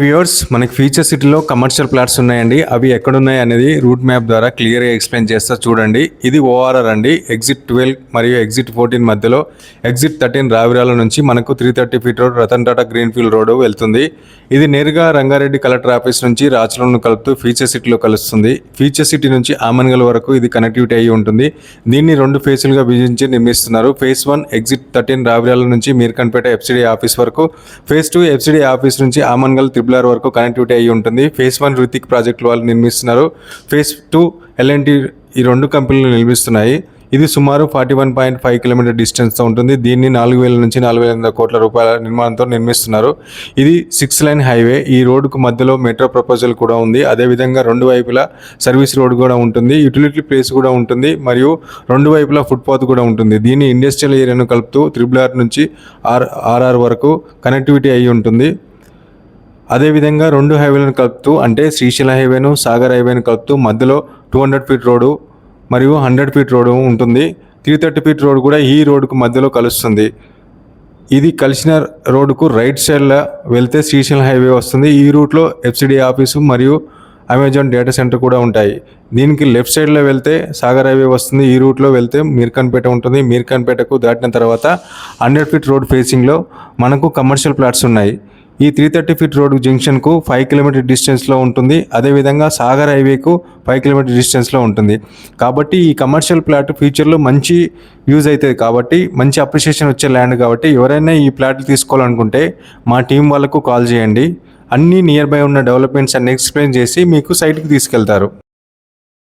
Viewers మనకి future సిటీలో commercial plots ఉన్నాయండి. అవి ఎక్కడున్నాయి అనేది రూట్ మ్యాప్ ద్వారా క్లియర్గా ఎక్స్ప్లెయిన్ చేస్తా చూడండి. ఇది ఓఆర్ఆర్ అండి. ఎగ్జిట్ 12 మరియు ఎగ్జిట్ 14 మధ్యలో ఎగ్జిట్ 13 రావిరాల నుంచి మనకు 330 feet road Ratan Tata greenfield road వెళ్తుంది. ఇది నేరుగా రంగారెడ్డి కలెక్టర్ ఆఫీస్ నుంచి రాచలను కలుపుతూ ఫ్యూచర్ సిటీలో కలుస్తుంది. ఫ్యూచర్ సిటీ నుంచి ఆమన్గల్ వరకు ఇది కనెక్టివిటీ అయ్యి ఉంటుంది. దీన్ని 2 ఫేసులుగా విభజించి నిర్మిస్తున్నారు. ఫేజ్ 1 ఎగ్జిట్ 13 రావిరాల నుంచి మీర్ఖన్పేట ఎఫ్సిడి ఆఫీస్ వరకు, ఫేజ్ 2 ఎఫ్సిడి ఆఫీస్ నుంచి ఆమన్గల్ ట్రిపుల్ వరకు కనెక్టివిటీ అయ్యి ఉంటుంది. ఫేజ్ 1 రుతిక్ ప్రాజెక్ట్ వాళ్ళు నిర్మిస్తున్నారు. ఫేజ్ 2 ఎల్ఎన్టీ ఈ 2 కంపెనీలు నిర్మిస్తున్నాయి. ఇది సుమారు 41.5 కిలోమీటర్ డిస్టెన్స్తో ఉంటుంది. దీన్ని 4,000 నుంచి 4,800 కోట్ల రూపాయల నిర్మాణంతో నిర్మిస్తున్నారు. ఇది 6 లైన్ హైవే. ఈ రోడ్డుకు మధ్యలో మెట్రో ప్రపోజల్ కూడా ఉంది. అదేవిధంగా 2 వైపులా సర్వీస్ రోడ్ కూడా ఉంటుంది, యూటిలిటీ ప్లేస్ కూడా ఉంటుంది, మరియు 2 వైపులా ఫుట్పాత్ కూడా ఉంటుంది. దీన్ని ఇండస్ట్రియల్ ఏరియాను కలుపుతూ RRR నుంచి ఆర్ఆర్ వరకు కనెక్టివిటీ అయ్యి ఉంటుంది. అదేవిధంగా 2 హైవేలను కలుపుతూ అంటే శ్రీశైలం హైవేను సాగర్ హైవేను కలుపుతూ మధ్యలో 200 ఫీట్ రోడ్డు మరియు 100 ఫీట్ రోడ్డు ఉంటుంది. 330 ఫీట్ రోడ్ కూడా ఈ రోడ్డుకు మధ్యలో కలుస్తుంది. ఇది కలిసిన రోడ్డుకు రైట్ సైడ్లో వెళ్తే శ్రీశైలం హైవే వస్తుంది. ఈ రూట్లో ఎఫ్సిడి ఆఫీసు మరియు అమెజాన్ డేటా సెంటర్ కూడా ఉంటాయి. దీనికి లెఫ్ట్ సైడ్లో వెళ్తే సాగర్ హైవే వస్తుంది. ఈ రూట్లో వెళ్తే మీర్ఖన్పేట ఉంటుంది. మీర్ఖన్పేటకు దాటిన తర్వాత 100 ఫీట్ రోడ్ ఫేసింగ్లో మనకు కమర్షియల్ ప్లాట్స్ ఉన్నాయి. ఈ 330 ఫీట్ రోడ్ జంక్షన్కు 5 కిలోమీటర్ డిస్టెన్స్లో ఉంటుంది. అదేవిధంగా సాగర్ హైవేకు 5 కిలోమీటర్ డిస్టెన్స్లో ఉంటుంది. కాబట్టి ఈ కమర్షియల్ ప్లాట్ ఫ్యూచర్లో మంచి యూజ్ అవుతుంది. కాబట్టి మంచి అప్రిషియేషన్ వచ్చే ల్యాండ్. కాబట్టి ఎవరైనా ఈ ప్లాట్లు తీసుకోవాలనుకుంటే మా టీం వాళ్ళకు కాల్ చేయండి. అన్ని నియర్ బై ఉన్న డెవలప్మెంట్స్ అన్ని ఎక్స్ప్లెయిన్ చేసి మీకు సైట్కి తీసుకెళ్తారు.